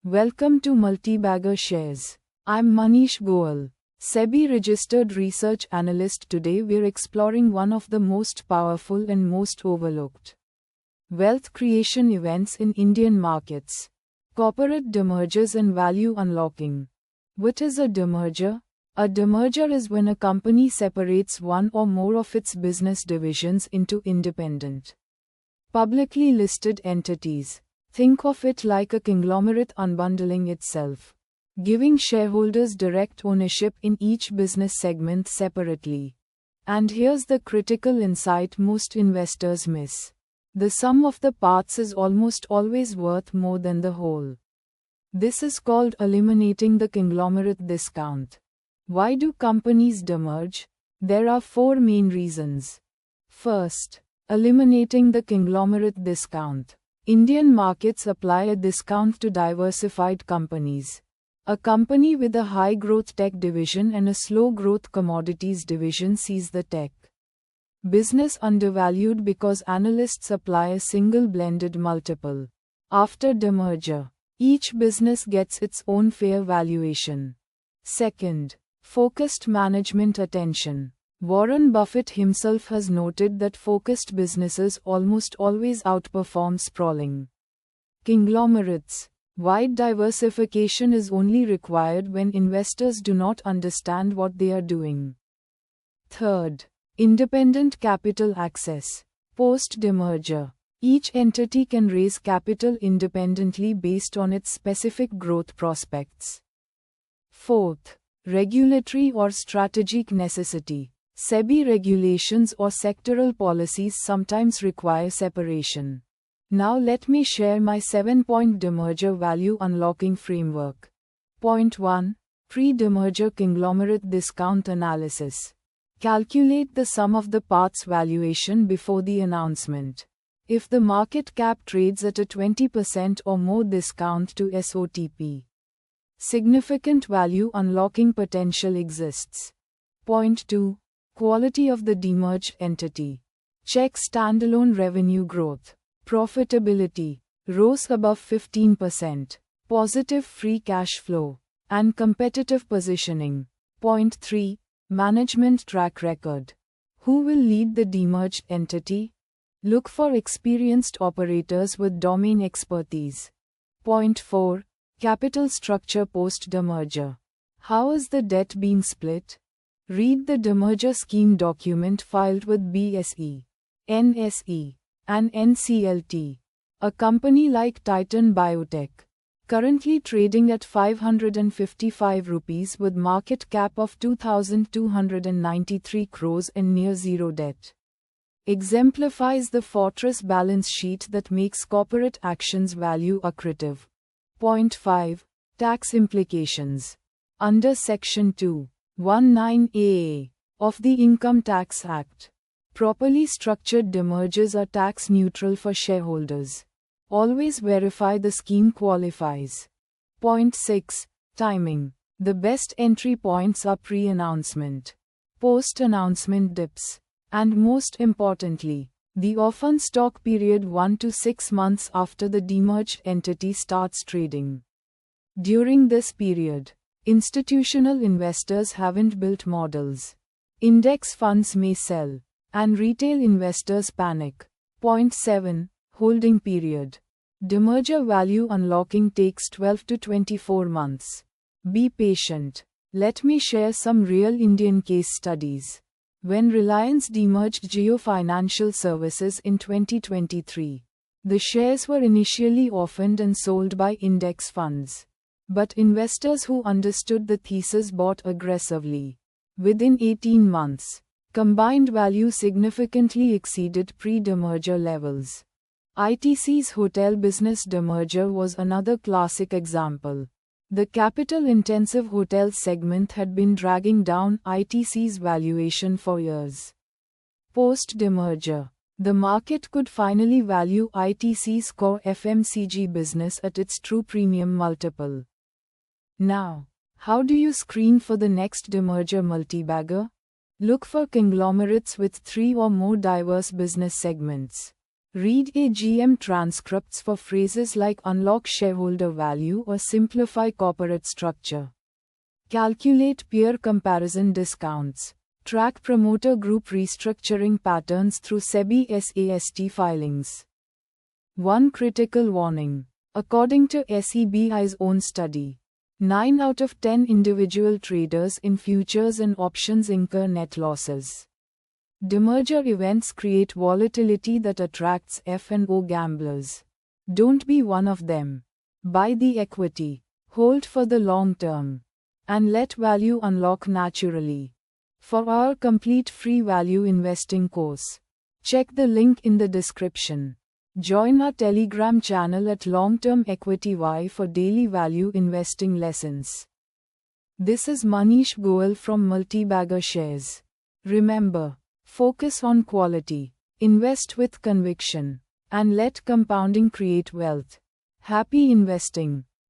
Welcome to Multibagger Shares. I'm Manish Goel, SEBI registered research analyst. Today we're exploring one of the most powerful and most overlooked wealth creation events in Indian markets: corporate demergers and value unlocking. What is a demerger? A demerger is when a company separates one or more of its business divisions into independent, publicly listed entities. Think of it like a conglomerate unbundling itself, giving shareholders direct ownership in each business segment separately. And here's the critical insight most investors miss: the sum of the parts is almost always worth more than the whole. This is called eliminating the conglomerate discount. Why do companies demerge? There are four main reasons. First, eliminating the conglomerate discount. Indian markets apply a discount to diversified companies. A company with a high-growth tech division and a slow-growth commodities division sees the tech business undervalued because analysts apply a single blended multiple. After demerger, each business gets its own fair valuation. Second, focused management attention. Warren Buffett himself has noted that focused businesses almost always outperform sprawling conglomerates. Wide diversification is only required when investors do not understand what they are doing. Third, independent capital access. Post-demerger, each entity can raise capital independently based on its specific growth prospects. Fourth, regulatory or strategic necessity. SEBI regulations or sectoral policies sometimes require separation. Now let me share my 7-point demerger value unlocking framework. Point 1. Pre-demerger conglomerate discount analysis. Calculate the sum of the parts valuation before the announcement. If the market cap trades at a 20% or more discount to SOTP, significant value unlocking potential exists. Point 2. Quality of the demerged entity. Check standalone revenue growth, profitability, ROAS above 15%, positive free cash flow, and competitive positioning. Point 3. Management track record. Who will lead the demerged entity? Look for experienced operators with domain expertise. Point 4. Capital structure post-demerger. How is the debt being split? Read the demerger scheme document filed with BSE, NSE, and NCLT. A company like Titan Biotech, currently trading at 555 rupees with market cap of 2,293 crores and near zero debt, exemplifies the fortress balance sheet that makes corporate actions value accretive. Point 5. Tax implications. Under Section 219A of the Income Tax Act, properly structured demergers are tax neutral for shareholders. Always verify the scheme qualifies. Point 6. Timing. The best entry points are pre-announcement, post-announcement dips, and most importantly, the often stock period 1 to 6 months after the demerged entity starts trading. During this period, institutional investors haven't built models. Index funds may sell, and retail investors panic. Point 7. Holding period. Demerger value unlocking takes 12 to 24 months. Be patient. Let me share some real Indian case studies. When Reliance demerged Jio Financial Services in 2023, the shares were initially orphaned and sold by index funds. But investors who understood the thesis bought aggressively. Within 18 months, combined value significantly exceeded pre-demerger levels. ITC's hotel business demerger was another classic example. The capital-intensive hotel segment had been dragging down ITC's valuation for years. Post-demerger, the market could finally value ITC's core FMCG business at its true premium multiple. Now, how do you screen for the next demerger multibagger? Look for conglomerates with 3 or more diverse business segments. Read AGM transcripts for phrases like unlock shareholder value or simplify corporate structure. Calculate peer comparison discounts. Track promoter group restructuring patterns through SEBI SAST filings. One critical warning. According to SEBI's own study, 9 out of 10 individual traders in futures and options incur net losses. Demerger events create volatility that attracts F&O gamblers. Don't be one of them. Buy the equity, hold for the long term, and let value unlock naturally. For our complete free value investing course, check the link in the description. Join our Telegram channel at Long Term Equity Y for daily value investing lessons. This is Manish Goel from Multibagger Shares. Remember, focus on quality, invest with conviction, and let compounding create wealth. Happy investing.